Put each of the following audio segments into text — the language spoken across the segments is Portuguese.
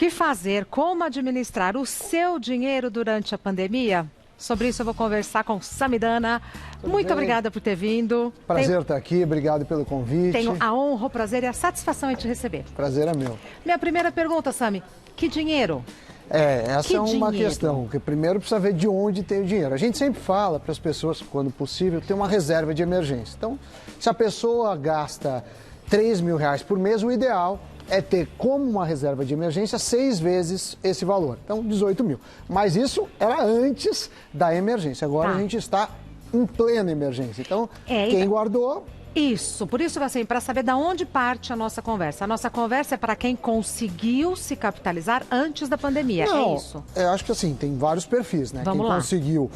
que fazer, como administrar o seu dinheiro durante a pandemia? Sobre isso eu vou conversar com Samidana. Muito obrigada por ter vindo. Prazer estar aqui, obrigado pelo convite. Tenho a honra, o prazer e a satisfação em te receber. Prazer é meu. Minha primeira pergunta, Sami, que dinheiro? Essa é uma questão, que primeiro precisa ver de onde tem o dinheiro. A gente sempre fala para as pessoas, quando possível, ter uma reserva de emergência. Então, se a pessoa gasta R$3.000 por mês, o ideal é ter como uma reserva de emergência 6 vezes esse valor. Então, 18 mil. Mas isso era antes da emergência. Agora a gente está em plena emergência. Então, quem guardou... Isso, por isso, assim, para saber de onde parte a nossa conversa. A nossa conversa é para quem conseguiu se capitalizar antes da pandemia, Não, é isso? Eu acho que assim, tem vários perfis, né? Vamos quem lá. Conseguiu,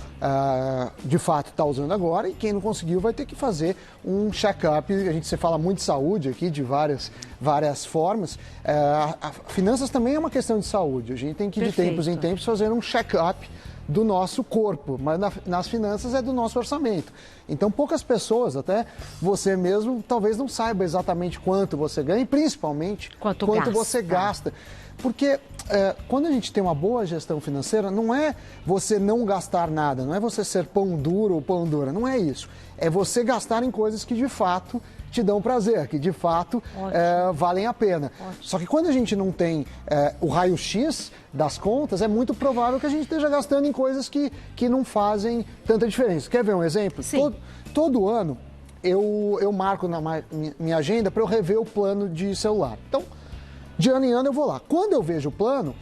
de fato, está usando agora, e quem não conseguiu vai ter que fazer um check-up. Se fala muito de saúde aqui, de várias formas. Finanças também é uma questão de saúde. A gente tem que, de tempos em tempos, fazer um check-up do nosso corpo, mas nas finanças é do nosso orçamento. Então, poucas pessoas, até você mesmo, talvez não saiba exatamente quanto você ganha e, principalmente, quanto você gasta. Porque quando a gente tem uma boa gestão financeira, não é você não gastar nada, não é você ser pão duro ou pão dura, não é isso. É você gastar em coisas que, de fato, te dão prazer, que de fato valem a pena. Só que quando a gente não tem o raio-x das contas, é muito provável que a gente esteja gastando em coisas que não fazem tanta diferença. Quer ver um exemplo? Sim. Todo ano eu marco na minha agenda para eu rever o plano de celular. Então, de ano em ano eu vou lá. Quando eu vejo o plano,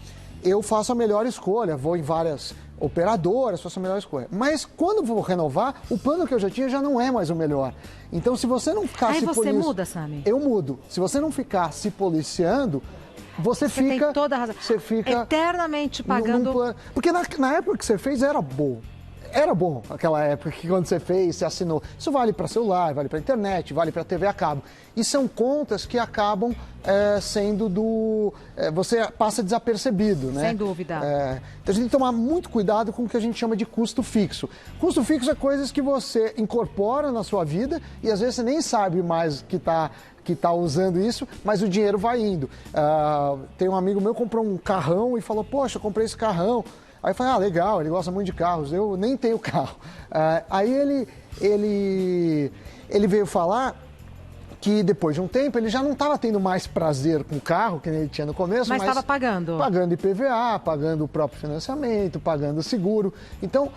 eu faço a melhor escolha, vou em várias operadoras, faço a melhor escolha. Mas quando vou renovar, o plano que eu já tinha já não é mais o melhor. Então, se você não ficar se policiando... Aí você muda, Sami? Eu mudo. Se você não ficar se policiando, você fica... Tem toda a razão. Você fica eternamente pagando... Porque na época que você fez era bom. Era bom aquela época que quando você fez, você assinou. Isso vale para celular, vale para internet, vale para TV a cabo. E são contas que acabam sendo você passa desapercebido, né? Sem dúvida. Então a gente tem que tomar muito cuidado com o que a gente chama de custo fixo. Custo fixo é coisas que você incorpora na sua vida e às vezes você nem sabe mais que está usando isso, mas o dinheiro vai indo. Tem um amigo meu que comprou um carrão e falou, poxa, eu comprei esse carrão. Aí eu falei, legal, ele gosta muito de carros, eu nem tenho carro. Aí ele veio falar que depois de um tempo ele já não estava tendo mais prazer com o carro, que ele tinha no começo, mas estava pagando. Pagando IPVA, pagando o próprio financiamento, pagando o seguro. Então,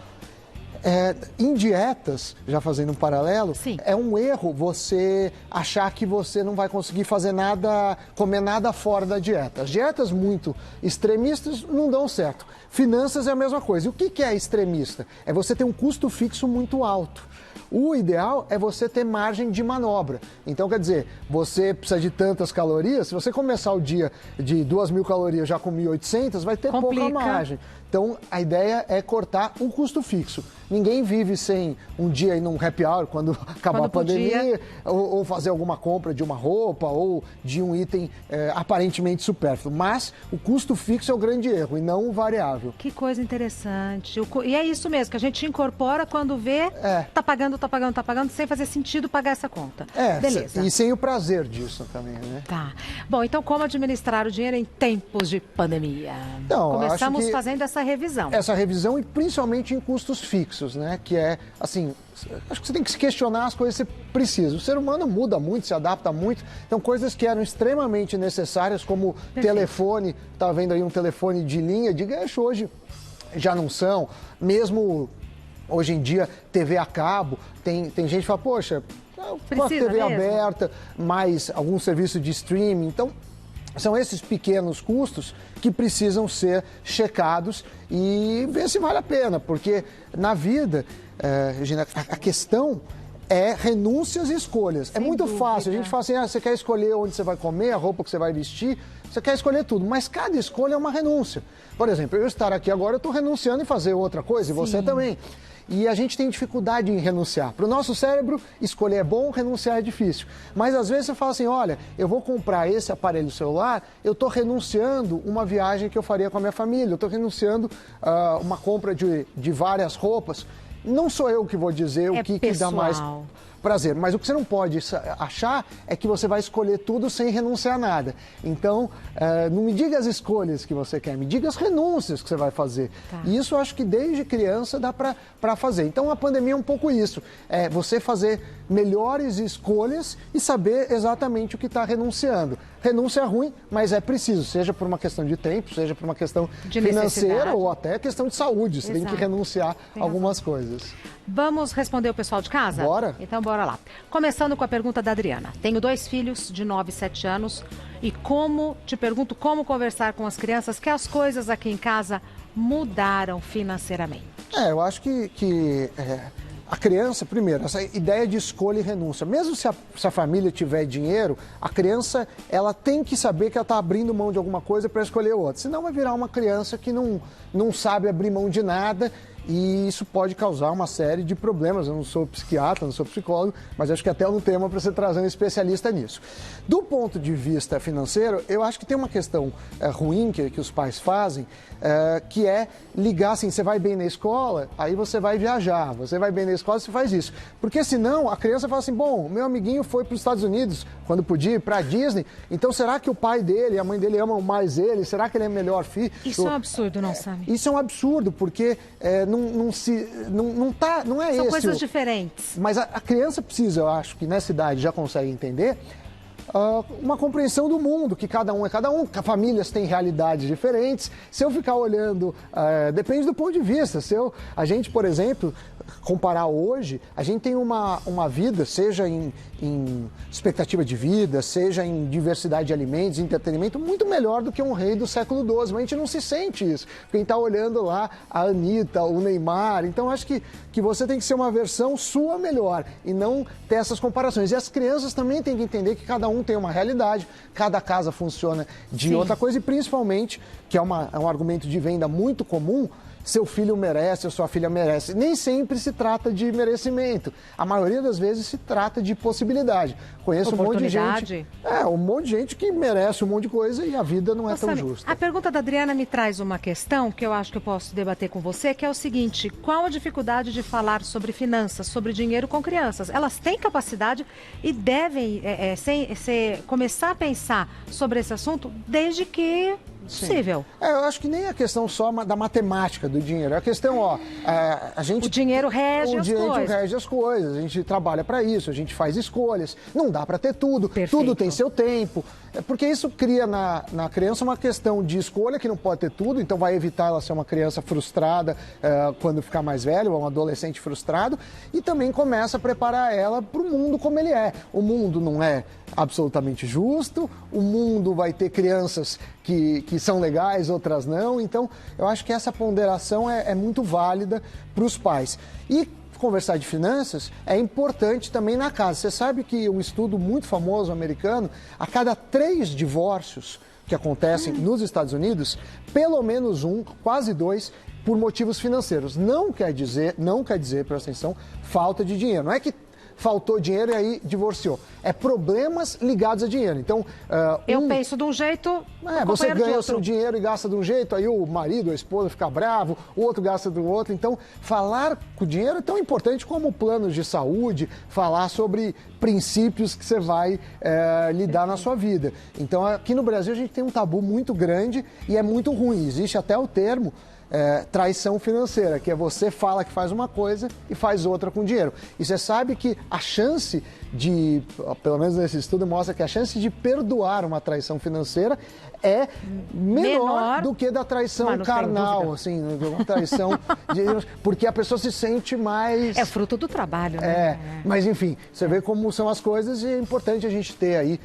em dietas, já fazendo um paralelo, é um erro você achar que você não vai conseguir fazer nada, comer nada fora da dieta. As dietas muito extremistas não dão certo. Finanças é a mesma coisa. E o que é extremista? É você ter um custo fixo muito alto. O ideal é você ter margem de manobra. Então, quer dizer, você precisa de tantas calorias, se você começar o dia de 2.000 calorias já com 1.800, vai ter pouca margem. Então, a ideia é cortar o custo fixo. Ninguém vive sem um dia ir num happy hour quando acabar a pandemia, ou fazer alguma compra de uma roupa ou de um item aparentemente supérfluo. Mas o custo fixo é o grande erro e não o variável. Que coisa interessante. E é isso mesmo, que a gente incorpora quando vê, tá pagando, sem fazer sentido pagar essa conta. Beleza. E sem o prazer disso também, né? Tá. Bom, então como administrar o dinheiro em tempos de pandemia? Então, começamos fazendo essa revisão. Essa revisão e principalmente em custos fixos, né? Que é, assim, acho que você tem que se questionar as coisas que você precisa. O ser humano muda muito, se adapta muito. Então, coisas que eram extremamente necessárias, como telefone, tá vendo aí um telefone de linha, de gancho hoje já não são. Mesmo hoje em dia, TV a cabo, tem gente que fala, poxa, com a TV aberta, mais algum serviço de streaming. Então, são esses pequenos custos que precisam ser checados e ver se vale a pena, porque na vida, Regina, a questão é renúncias e escolhas. É muito fácil, a gente fala assim, você quer escolher onde você vai comer, a roupa que você vai vestir, você quer escolher tudo, mas cada escolha é uma renúncia. Por exemplo, eu estar aqui agora, eu estou renunciando em fazer outra coisa, e você também. E a gente tem dificuldade em renunciar. Para o nosso cérebro, escolher é bom, renunciar é difícil. Mas às vezes você fala assim, olha, eu vou comprar esse aparelho celular, eu estou renunciando uma viagem que eu faria com a minha família, eu estou renunciando uma compra de várias roupas. Não sou eu que vou dizer o que dá mais prazer. Mas o que você não pode achar é que você vai escolher tudo sem renunciar a nada. Então, não me diga as escolhas que você quer, me diga as renúncias que você vai fazer. Tá. E isso eu acho que desde criança dá para fazer. Então, a pandemia é um pouco isso. É você fazer melhores escolhas e saber exatamente o que está renunciando. Renúncia é ruim, mas é preciso, seja por uma questão de tempo, seja por uma questão de financeira ou até questão de saúde. Você tem que renunciar a algumas coisas. Vamos responder o pessoal de casa? Bora. Então, bora lá. Começando com a pergunta da Adriana. Tenho 2 filhos de 9 e 7 anos e te pergunto como conversar com as crianças que as coisas aqui em casa mudaram financeiramente. Eu acho que a criança, primeiro, essa ideia de escolha e renúncia. Mesmo se a família tiver dinheiro, a criança ela tem que saber que ela está abrindo mão de alguma coisa para escolher outra. Senão vai virar uma criança que não sabe abrir mão de nada. E isso pode causar uma série de problemas. Eu não sou psiquiatra, não sou psicólogo, mas acho que até é um tema para você trazer um especialista nisso. Do ponto de vista financeiro, eu acho que tem uma questão ruim que os pais fazem, que é ligar assim, você vai bem na escola, aí você vai viajar, você vai bem na escola, você faz isso. Porque senão a criança fala assim, bom, meu amiguinho foi para os Estados Unidos, quando podia ir para a Disney, então será que o pai dele e a mãe dele amam mais ele? Será que ele é melhor filho? Isso é um absurdo, não sabe? Isso é um absurdo, porque não é São esse coisas diferentes. Mas a criança precisa, eu acho que nessa idade já consegue entender, uma compreensão do mundo, que cada um é cada um, que famílias têm realidades diferentes. Se eu ficar olhando, depende do ponto de vista. A gente, por exemplo, comparar hoje, a gente tem uma vida, seja em expectativa de vida, seja em diversidade de alimentos, entretenimento, muito melhor do que um rei do século XII. Mas a gente não se sente isso. Quem está olhando lá a Anitta, o Neymar. Então, acho que você tem que ser uma versão sua melhor e não ter essas comparações. E as crianças também têm que entender que cada um tem uma realidade, cada casa funciona de outra coisa e principalmente, que é um argumento de venda muito comum, seu filho merece ou sua filha merece. Nem sempre se trata de merecimento. A maioria das vezes se trata de possibilidade. Conheço um monte de gente. Um monte de gente que merece um monte de coisa e a vida não é tão justa. A pergunta da Adriana me traz uma questão que eu acho que eu posso debater com você, que é o seguinte: qual a dificuldade de falar sobre finanças, sobre dinheiro com crianças? Elas têm capacidade e devem começar a pensar sobre esse assunto desde que possível. Eu acho que nem a questão só da matemática do dinheiro. É a questão, o dinheiro rege as coisas. A gente trabalha para isso, a gente faz escolhas. Não dá para ter tudo. Perfeito. Tudo tem seu tempo. Porque isso cria na criança uma questão de escolha que não pode ter tudo, então vai evitar ela ser uma criança frustrada quando ficar mais velho, ou um adolescente frustrado, e também começa a preparar ela para o mundo como ele é. O mundo não é absolutamente justo, o mundo vai ter crianças que são legais, outras não, então eu acho que essa ponderação é muito válida para os pais. E conversar de finanças é importante também na casa. Você sabe que um estudo muito famoso americano, a cada 3 divórcios que acontecem nos Estados Unidos, pelo menos um, quase 2, por motivos financeiros. Não quer dizer, presta atenção, falta de dinheiro. Não é que faltou dinheiro e aí divorciou. É problemas ligados a dinheiro. Então, eu penso de um jeito, você ganha o seu dinheiro e gasta de um jeito, aí o marido, a esposa fica bravo, o outro gasta do outro. Então, falar com o dinheiro é tão importante como planos de saúde, falar sobre princípios que você vai lidar na sua vida. Então, aqui no Brasil, a gente tem um tabu muito grande e é muito ruim. Existe até o termo traição financeira, que é você fala que faz uma coisa e faz outra com dinheiro. E você sabe que a chance de, pelo menos nesse estudo, mostra que a chance de perdoar uma traição financeira é menor do que da traição carnal, assim, uma traição, porque a pessoa se sente mais... É fruto do trabalho, né? Mas enfim, você vê como são as coisas e é importante a gente ter aí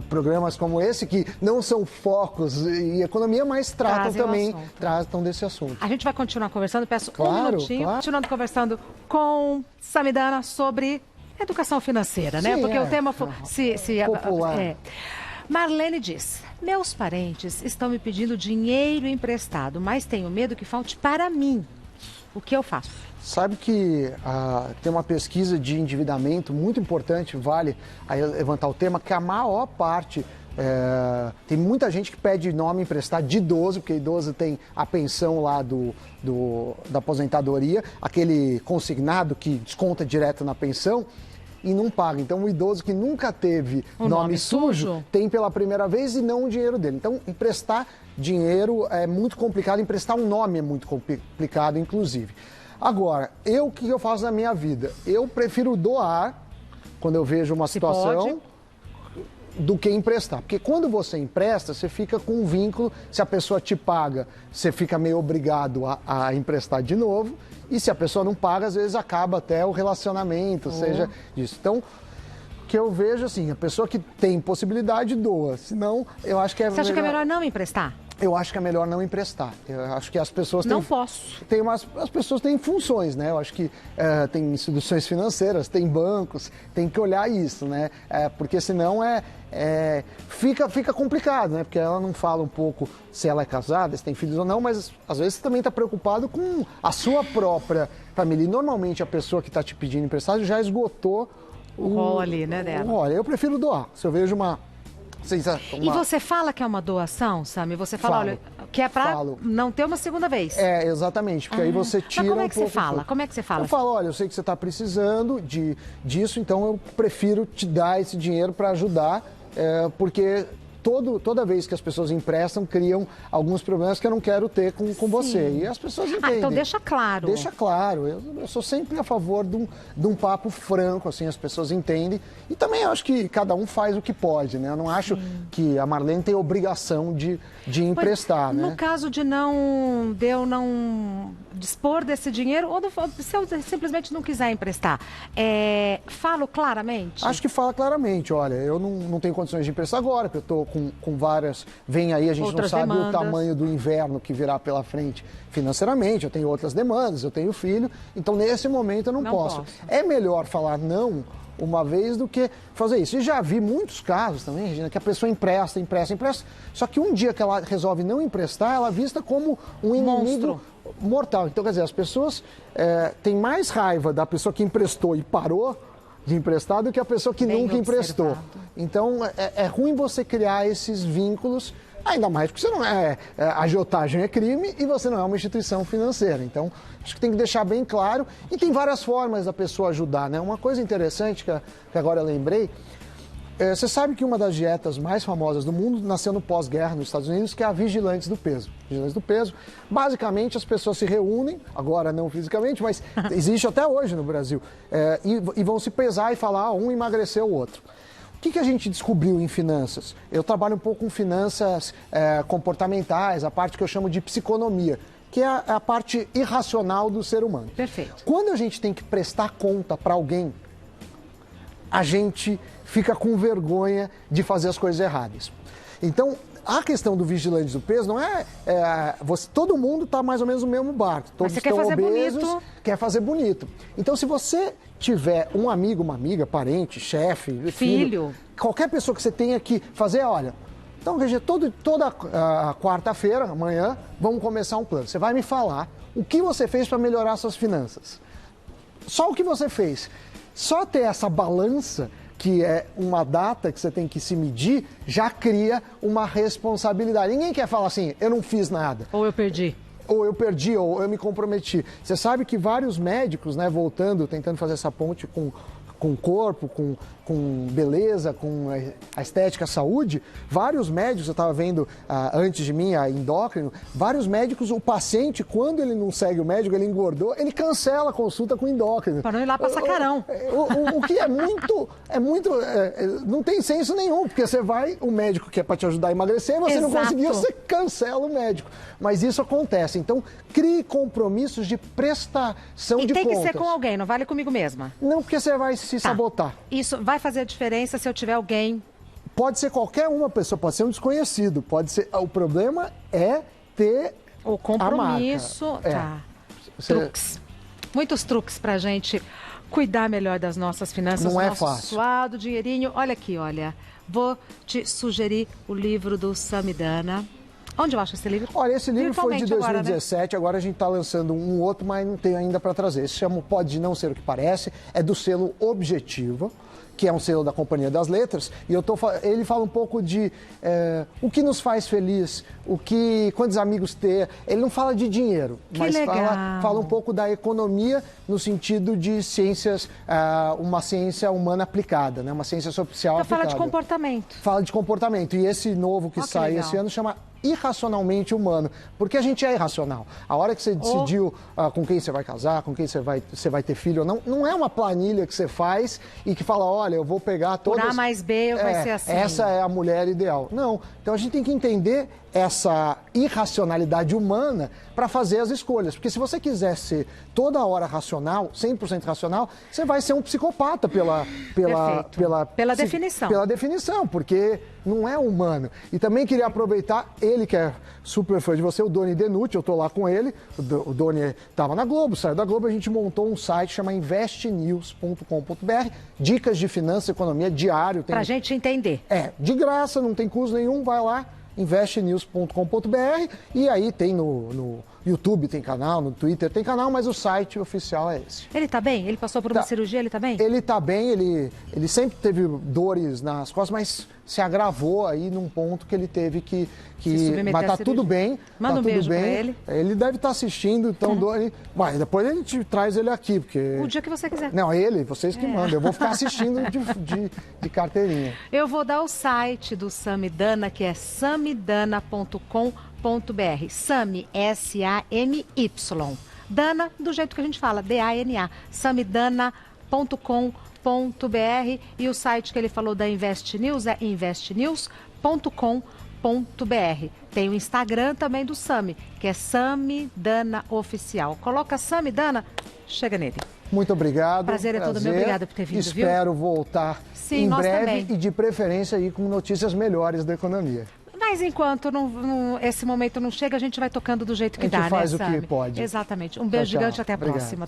programas como esse, que não são focos em economia, mas tratam desse assunto. A gente vai continuar conversando, peço um minutinho, continuando conversando com Samidana sobre educação financeira, né? Porque o tema popular. Marlene diz: meus parentes estão me pedindo dinheiro emprestado, mas tenho medo que falte para mim. O que eu faço? Sabe que tem uma pesquisa de endividamento muito importante, vale aí levantar o tema, que a maior parte... tem muita gente que pede nome emprestado de idoso, porque idoso tem a pensão lá da aposentadoria, aquele consignado que desconta direto na pensão. e não paga. Então, o idoso que nunca teve nome sujo tem pela primeira vez e não o dinheiro dele. Então, emprestar dinheiro é muito complicado, emprestar um nome é muito complicado, inclusive. Agora, o que eu faço na minha vida? Eu prefiro doar, quando eu vejo uma situação, do que emprestar. Porque quando você empresta, você fica com um vínculo, se a pessoa te paga, você fica meio obrigado a emprestar de novo, e se a pessoa não paga, às vezes acaba até o relacionamento, seja isso. Então, o que eu vejo assim, a pessoa que tem possibilidade doa, senão eu acho que é Você acha que é melhor não emprestar? Eu acho que é melhor não emprestar. Eu acho que as pessoas têm... Não posso. As pessoas têm funções, né? Eu acho que tem instituições financeiras, tem bancos, tem que olhar isso, né? Porque senão fica complicado, né? Porque ela não fala um pouco se ela é casada, se tem filhos ou não, mas às vezes você também está preocupado com a sua própria família. E normalmente a pessoa que está te pedindo emprestado já esgotou o rol ali, né, dela? Olha, eu prefiro doar. Se eu vejo uma... E você fala que é uma doação, Sami? Você fala, olha, que é para não ter uma segunda vez. Exatamente, porque aí você tira. Mas como é que você fala? Como é que você fala? Eu falo, olha, eu sei que você está precisando disso, então eu prefiro te dar esse dinheiro para ajudar, porque toda vez que as pessoas emprestam, criam alguns problemas que eu não quero ter com você. E as pessoas entendem. Então deixa claro. Deixa claro. Eu sou sempre a favor de um papo franco, assim, as pessoas entendem. E também acho que cada um faz o que pode, né? Eu não acho que a Marlene tem obrigação de emprestar, né? No caso de eu não dispor desse dinheiro, ou se eu simplesmente não quiser emprestar, falo claramente? Acho que fala claramente. Olha, eu não tenho condições de emprestar agora, porque eu estou com várias... Vem aí, a gente outras não sabe demandas. O tamanho do inverno que virá pela frente financeiramente, eu tenho outras demandas, eu tenho filho, então nesse momento eu não posso. É melhor falar não uma vez do que fazer isso. E já vi muitos casos também, Regina, que a pessoa empresta, só que um dia que ela resolve não emprestar, ela é vista como um inimigo mortal. Então, quer dizer, as pessoas têm mais raiva da pessoa que emprestou e parou de emprestar do que a pessoa que nunca emprestou. Então, é ruim você criar esses vínculos, ainda mais porque você não agiotagem é crime e você não é uma instituição financeira. Então, acho que tem que deixar bem claro. E tem várias formas da pessoa ajudar, né? Uma coisa interessante que agora eu lembrei, você sabe que uma das dietas mais famosas do mundo nasceu no pós-guerra nos Estados Unidos, que é a Vigilantes do Peso. Vigilantes do Peso, basicamente as pessoas se reúnem, agora não fisicamente, mas existe até hoje no Brasil, e vão se pesar e falar, um emagreceu o outro. O que a gente descobriu em finanças? Eu trabalho um pouco com finanças comportamentais, a parte que eu chamo de psiconomia, que é a parte irracional do ser humano. Perfeito. Quando a gente tem que prestar conta para alguém, a gente fica com vergonha de fazer as coisas erradas. Então, a questão do vigilante do peso não todo mundo está mais ou menos no mesmo barco. Todos Mas você quer fazer obesos, bonito. Quer fazer bonito. Então, se você tiver um amigo, uma amiga, parente, chefe, filho, qualquer pessoa que você tenha que fazer, olha, então, Regina, toda quarta-feira, amanhã, vamos começar um plano. Você vai me falar o que você fez para melhorar suas finanças. Só o que você fez. Só ter essa balança, que é uma data que você tem que se medir, já cria uma responsabilidade. Ninguém quer falar assim, eu não fiz nada. Ou eu perdi. Ou eu perdi, ou eu me comprometi. Você sabe que vários médicos, né, tentando fazer essa ponte com o corpo, com beleza, com a estética, a saúde, vários médicos, eu estava vendo antes de mim, a endócrino, vários médicos, o paciente, quando ele não segue o médico, ele engordou, ele cancela a consulta com o endócrino. Para não ir lá passar carão. O que não tem senso nenhum, porque você vai, o médico que é para te ajudar a emagrecer, e você não conseguiu, você cancela o médico. Mas isso acontece. Então, crie compromissos de prestação de contas. E tem que ser com alguém, não vale comigo mesma. Não, porque você vai se sabotar. Isso vai fazer a diferença se eu tiver alguém. Pode ser qualquer uma pessoa, pode ser um desconhecido, pode ser. O problema é ter o compromisso. Tá. Truques. Muitos truques pra gente cuidar melhor das nossas finanças. Não é fácil. Suado, dinheirinho. Olha aqui, olha. Vou te sugerir o livro do Samidana. Onde eu acho esse livro? Olha, esse livro foi de Virtualmente 2017, agora a gente está lançando um outro, mas não tem ainda para trazer. Esse chama Pode Não Ser o que Parece, é do selo Objetivo, que é um selo da Companhia das Letras, e ele fala um pouco de o que nos faz feliz, quantos amigos ter. Ele não fala de dinheiro, mas fala um pouco da economia no sentido de ciências, uma ciência humana aplicada, né? Uma ciência social aplicada. Fala de comportamento. Fala de comportamento, e esse novo que sai esse ano chama Irracionalmente Humano, porque a gente é irracional. A hora que você decidiu com quem você vai casar, com quem você vai ter filho ou não, não é uma planilha que você faz e que fala, olha, eu vou pegar todas... Por A mais B vai ser assim. Essa é a mulher ideal. Não, então a gente tem que entender essa irracionalidade humana para fazer as escolhas. Porque se você quiser ser toda hora racional, 100% racional, você vai ser um psicopata pela definição. Pela definição, porque não é humano. E também queria aproveitar, ele que é super fã de você, o Doni Denucci, eu estou lá com ele, o Doni estava na Globo, saiu da Globo, a gente montou um site chamado investnews.com.br, dicas de finanças e economia diário. Pra gente entender. De graça, não tem custo nenhum, vai lá, investnews.com.br, e aí tem no YouTube tem canal, no Twitter tem canal, mas o site oficial é esse. Ele tá bem? Ele passou por uma cirurgia, ele tá bem? Ele tá bem, ele sempre teve dores nas costas, mas se agravou aí num ponto que ele teve que mas tá tudo bem. Manda um beijo pra ele. Ele deve estar assistindo, então mas depois a gente traz ele aqui, porque... O dia que você quiser. Não, vocês que mandam, eu vou ficar assistindo de carteirinha. Eu vou dar o site do Samidana, que é samidana.com.br. Sami, S-A-M-Y. Dana, do jeito que a gente fala, D-A-N-A. samidana.com.br. E o site que ele falou da Invest News é investnews.com.br. Tem o Instagram também do Sami, que é Samidana Oficial. Coloca Samidana, chega nele. Muito obrigado. Prazer é todo meu. Obrigada por ter vindo, Espero voltar em breve também. E de preferência aí com notícias melhores da economia. Mas enquanto esse momento não chega, a gente vai tocando do jeito que dá, né, Sami? A gente faz o que pode. Exatamente. Um beijo gigante, até a próxima.